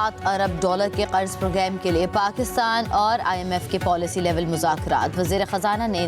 7 अरब dollar के कर्ज programme के लिए पाकिस्तान और IMF के पॉलिसी लेवल मुज़ाकरात। वज़ीर ख़जाना ने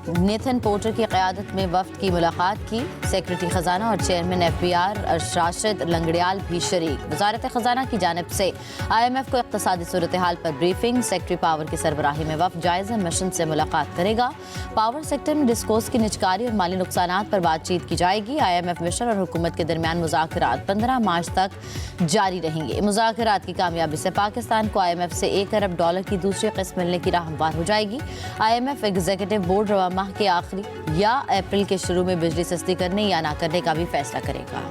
नेथन पोर्टर की क़यादत में वफ़द की मुलाकात की। सेक्रेटरी ख़जाना और चेयरमैन FBR राशिद लंगड़ियाल भी शरीक। वज़ारत ख़जाना की जानिब से IMF को इक़्तिसादी सूरत हाल पर ब्रीफिंग। सेक्रेटरी पावर की सरबराही में वफ़द जायज़ा मिशन से मुलाकात करेगा। पावर सेक्टर में डिस्कोर्स की निजकारी और माली नुकसानात पर बातचीत की जाएगी। IMF मिशन और हुकूमत के दरमियान मुज़ाकरात 15 मार्च तक जारी रहेंगे। मुज़ाकरात की कामयाबी से पाकिस्तान को IMF से 1 अरब डॉलर की दूसरी किस्त मिलने की राह हमवार हो जाएगी। IMF एग्जीक्यूटिव बोर्ड रवा माह के आखिरी या अप्रैल के शुरू में बिजली सस्ती करने या ना करने का भी फैसला करेगा।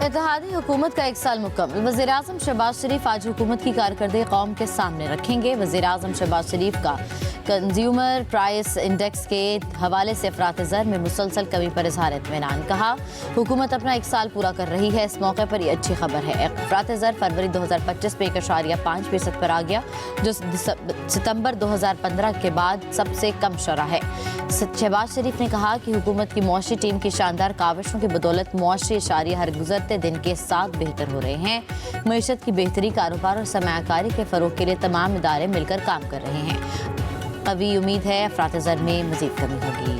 इत्तेहादी हुकूमत का 1 साल मुकम्मल। वज़ीर आज़म शहबाज शरीफ आज हुकूमत की कारकर्दगी कौम के सामने रखेंगे। वज़ीर आज़म शहबाज शरीफ का कंज्यूमर प्राइस इंडेक्स के हवाले से अफरात ज़र में मुसलसल कमी पर इज़हार इत्मीनान। कहा हुकूमत अपना 1 साल पूरा कर रही है। इस मौके पर यह अच्छी खबर है। अफरात ज़र फरवरी 2025 में 1.5% पर आ गया, जो सितंबर 2015 के बाद सबसे कम शरह है। शहबाज शरीफ ने कहा कि हुकूमत की मुआशी टीम की शानदार काविशों की बदौलत मुआशी इशारे हर गुजरते दिन के साथ बेहतर हो रहे हैं। मईशत की बेहतरी, कारोबार और सरमायाकारी के फ़रोग के लिए तमाम इदारे मिलकर काम कर रहे हैं। कभी उम्मीद है अफरात ज़र में मज़ीद कमी होगी।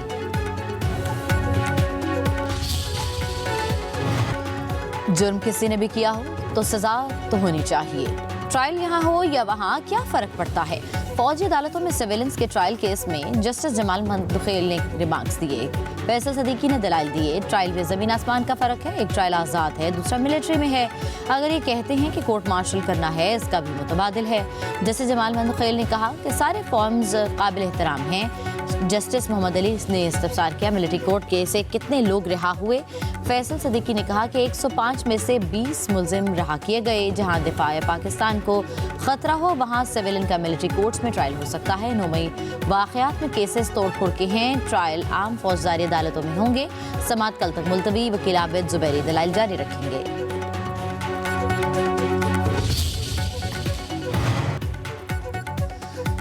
जुर्म किसी ने भी किया हो तो सजा तो होनी चाहिए। ट्रायल यहाँ हो या वहाँ क्या फ़र्क पड़ता है। फौजी अदालतों में सिविलियंस के ट्रायल केस में जस्टिस जमाल मंदुखेल ने रिमार्क्स दिए। फैसल सदीकी ने दलाइल दिए। ट्रायल में ज़मीन आसमान का फ़र्क है। एक ट्रायल आज़ाद है, दूसरा मिलिट्री में है। अगर ये कहते हैं कि कोर्ट मार्शल करना है, इसका भी मुतबादिल है। जस्टिस जमाल मंदुखेल ने कहा कि सारे फॉर्म्स काबिल एहतराम हैं। जस्टिस मोहम्मद अली ने इस्तफसार किया मिलिट्री कोर्ट केस से कितने लोग रिहा हुए। फैसल सदीकी ने कहा कि 105 में से 20 मुलजिम रिहा किए गए। जहां दिफाए पाकिस्तान को खतरा हो वहां सिविलियन का मिलिट्री कोर्ट्स में ट्रायल हो सकता है। 9 मई वाक़यात में केसेस तोड़ फोड़ के हैं। ट्रायल आम फौजदारी अदालतों में होंगे। समात कल तक मुलतवी। वकील आबिद जुबैरी दलाइल जारी रखेंगे।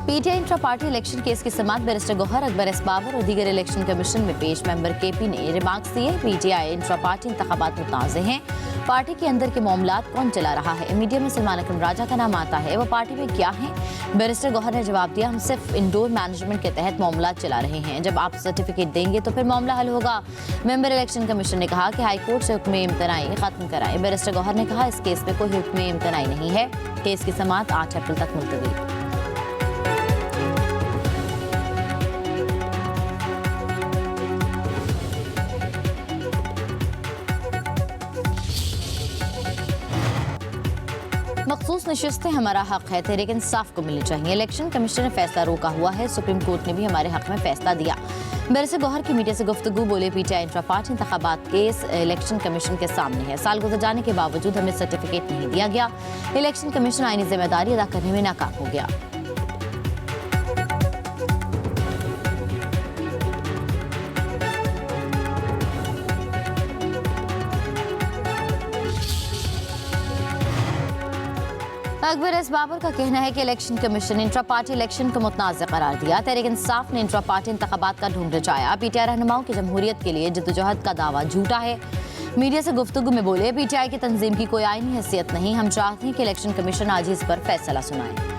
PTI intra party election case की समात बैरिस्टर गौहर अकबर एस बाबर और दीगर इलेक्शन कमीशन में पेश मेंबर KP ने रिमार्क्स दिए। PTI इंट्रा पार्टी इंतखाबात मुताज़े हैं। पार्टी के अंदर के मामलात कौन चला रहा है। मीडिया में सलमान अकरम राजा का नाम आता है, वो पार्टी में क्या है। बैरिस्टर गौहर ने जवाब दिया, हम सिर्फ इंडोर मैनेजमेंट के तहत मामलात चला रहे हैं। जब आप सर्टिफिकेट देंगे तो फिर मामला हल होगा। मेंबर इलेक्शन कमीशन ने कहा कि हाई कोर्ट से हुक्म इम्तनाई खत्म कराएं। बैरिस्टर गौहर ने कहा इस केस में कोई हुक्म इम्तनाई नहीं है। केस की समात 8 अप्रैल तक मुलतवी। मखसूस नशिस्तें हमारा हक है, तहरीक इंसाफ को मिलनी चाहिए। इलेक्शन कमीशन ने फैसला रोका हुआ है। सुप्रीम कोर्ट ने भी हमारे हक में फैसला दिया। बैरिस्टर गौहर की मीडिया से गुफ्तगू बोले PTI इंट्रा पार्टी इंतखाबात केस इलेक्शन कमीशन के सामने है। साल गुजर जाने के बावजूद हमें सर्टिफिकेट नहीं दिया गया। इलेक्शन कमीशन आईनी जिम्मेदारी अदा करने में नाकाम हो गया। अकबर एस बाबर का कहना है कि इलेक्शन कमीशन ने इंट्रा पार्टी इलेक्शन को मुतनाज़ करार दिया। तहरीक इंसाफ ने इंट्रा पार्टी इंतखाबात का ढूंढ रचाया। PTI रहनुमाओं की जमहूरियत के लिए जद्दोजहद का दावा झूठा है। मीडिया से गुफ्तगू में बोले PTI की तंजीम की कोई आईनी हैसियत नहीं। हम चाहते हैं कि इलेक्शन कमीशन आज इस पर फैसला सुनाए।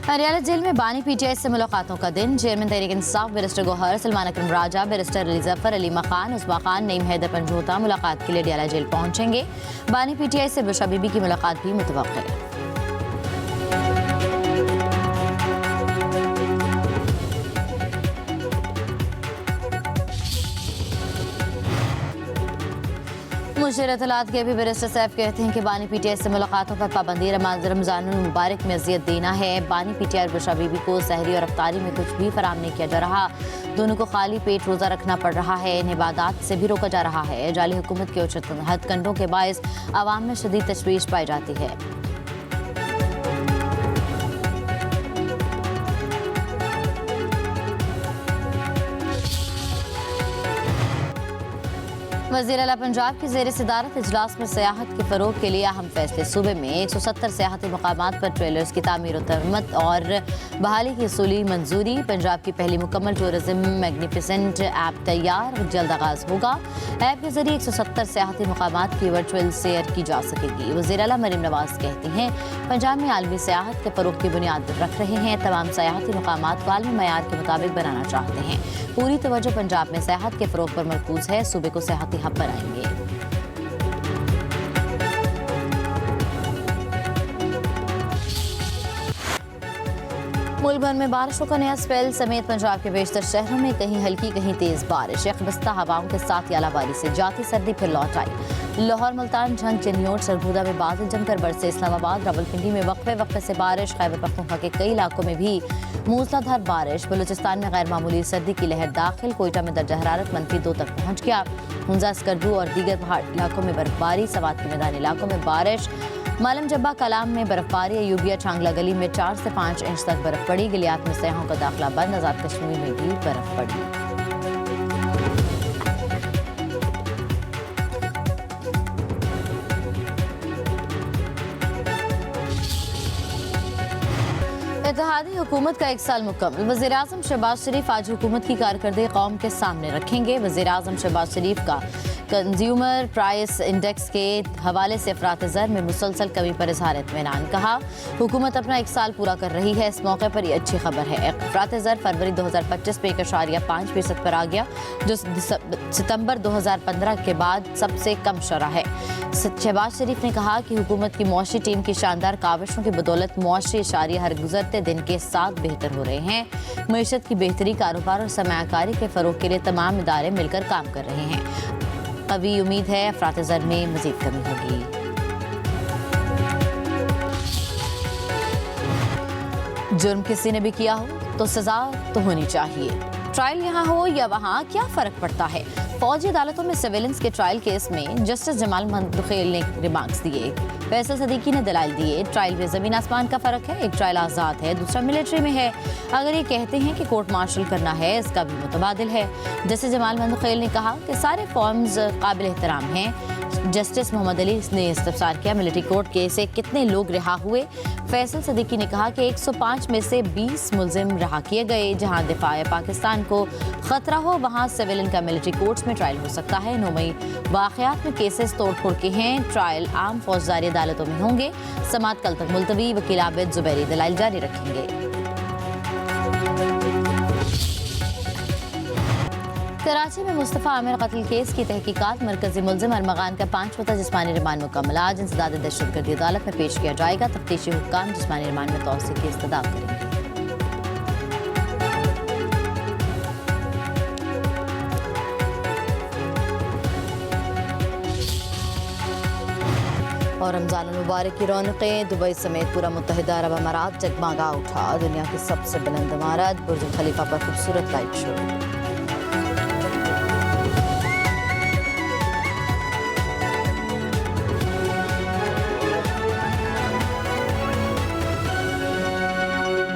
हरियाणा जेल में बानी PTI से मुलाकातों का दिन। चेयरमैन तहरीक इंसाफ बैरिस्टर गौहर, सलमान अकरम राजा, बैरिस्टर अली जफर, अलीमा खान, उस्मा खान, नईम हैदर पंजोता मुलाकात के लिए डियाला जेल पहुंचेंगे। बानी PTI से बुशरा बीबी की मुलाकात भी मुतवक्किल है। मुशीर इत्तलात के भी बैरिस्टर सैफ कहते हैं कि बानी PTI से मुलाकातों पर पाबंदी रमजान मुबारक में अजियत देना है। बानी PTI और बुशरा बीबी को सहरी और अफ्तारी में कुछ भी फराम नहीं किया जा रहा। दोनों को खाली पेट रोज़ा रखना पड़ रहा है। इन इबादात से भी रोका जा रहा है। जाली हुकूमत के उचित हथकंडों के बायस आवाम में शदीद तशवीश पाई जाती है। वज़ीर आला पंजाब की ज़ेर सदारत इजलास में सियाहत के फ़रोग़ के लिए अहम फैसले। सूबे में 170 सियाहती मकामात पर ट्रेलर्स की तामीर और तरम्मत और बहाली की असूली मंजूरी। पंजाब की पहली मुकम्मल टूरिज्म मैग्निफिसेंट ऐप तैयार, जल्द आगाज़ होगा। ऐप के जरिए 170 सियाहती मकामात की वर्चुअल सैर की जा सकेगी। वज़ीर आला मरीम नवाज कहती हैं, पंजाब में आलमी सियाहत के फ़रोग़ की बुनियाद रख रहे हैं। तमाम सियाहती मकामात को आलमी मयार के मुताबिक बनाना चाहते हैं। पूरी तवज्जो पंजाब में सियाहत के फ़रोग़ पर मरकूज़ है। सूबे को सियाहती हब बनाएंगे। मुल्क भर में बारिशों का नया स्पेल समेत पंजाब के बेशतर शहरों में कहीं हल्की कहीं तेज बारिश। यकबस्ता हवाओं के साथ यालाबारी से जाती सर्दी फिर लौट आई। लाहौर, मुल्तान, झंग, चिन्योट, सरगोदा में बादल जमकर बरसे। इस्लामाबाद, रावलपिंडी में वक्फे से बारिश। खैबर पख्तूनख्वा के कई इलाकों में भी मूसलाधार बारिश। बलूचिस्तान में गैर मामूली सर्दी की लहर दाखिल। कोयटा में दर्जा हरारत -2 तक पहुंच गया। हुंजा, स्कर्दू और दीगर पहाड़ इलाकों में बर्फबारी। सवात के मैदानी इलाकों में बारिश। मालम जब्बा कलाम में बर्फबारी। अयूबिया चांगला गली में 4 से 5 इंच तक बर्फ पड़ी। गिलियात में सयाहों का दाखिला बंद। आजाद कश्मीर में भी बर्फ पड़ी। इत्तेहादी हुकूमत का 1 साल मुकम्मल। वज़ीर-ए-आज़म शहबाज शरीफ आज हुकूमत की कारकर्दगी कौम के सामने रखेंगे। वज़ीर-ए-आज़म शहबाज शरीफ का कंज्यूमर प्राइस इंडेक्स के हवाले से अफरात ज़र में मुसलसल कमी पर इज़हार इत्मीनान। कहा, हुकूमत अपना 1 साल पूरा कर रही है। इस मौके पर यह अच्छी खबर है। अफरात ज़र फरवरी 2025 में 1.5% पर आ गया, जो सितंबर 2015 के बाद सबसे कम शरह है। शहबाज शरीफ ने कहा कि हुकूमत की मुआशी टीम की शानदार काविशों की बदौलत मुआशी इशारे हर गुजरते दिन के साथ बेहतर हो रहे हैं। मईशत की बेहतरी, कारोबार और सरमायाकारी के फ़रोग़ के लिए तमाम इदारे मिलकर काम कर रहे हैं। कभी उम्मीद है अफरात ज़र में मज़ीद कमी होगी। जुर्म किसी ने भी किया हो तो सज़ा तो होनी चाहिए। ट्रायल यहाँ हो या वहाँ, क्या फ़र्क पड़ता है? फौजी अदालतों में सिविलियंस के ट्रायल केस में जस्टिस जमाल मंदुखेल ने रिमार्क्स दिए। फैसल सदीकी ने दलाइल दिए। ट्रायल में ज़मीन आसमान का फ़र्क है। एक ट्रायल आज़ाद है, दूसरा मिलिट्री में है। अगर ये कहते हैं कि कोर्ट मार्शल करना है, इसका भी मुतबादिल है। जस्टिस जमाल मंदुखेल ने कहा कि सारे फॉर्म्स काबिल एहतराम हैं। जस्टिस मोहम्मद अली ने इस्तफसार किया, मिलिट्री कोर्ट केस से कितने लोग रिहा हुए? फैसल सदीकी ने कहा कि 105 में से 20 मुल्जिम रिहा किए गए। जहां दिफाए पाकिस्तान को खतरा हो, वहां सिविलियन का मिलिट्री कोर्ट्स में ट्रायल हो सकता है। 9 मई वाक़यात में केसेस तोड़ फोड़ के हैं। ट्रायल आम फौजदारी अदालतों में होंगे। समात कल तक मुलतवी। वकील आबिद जुबैरी दलाइल जारी रखेंगे। कराची में मुस्तफ़ा आमिर कत्ल केस की तहकीकात। मरकजी मुल्जिम अरमगान का 5 रोज़ा जिस्मानी रिमांड मुकम्मल। आज इंसदाद दहशतगर्दी अदालत में पेश किया जाएगा। तफ्तीशी हुक्काम जिस्मानी रिमांड में तौसीक़ की इस्तदा करेंगे। और रमज़ान मुबारक की रौनकें। दुबई समेत पूरा मुत्तहिदा अरब अमारात जगमगा उठा। दुनिया की सबसे बुलंद इमारत बुर्ज खलीफा पर खूबसूरत लाइट शो।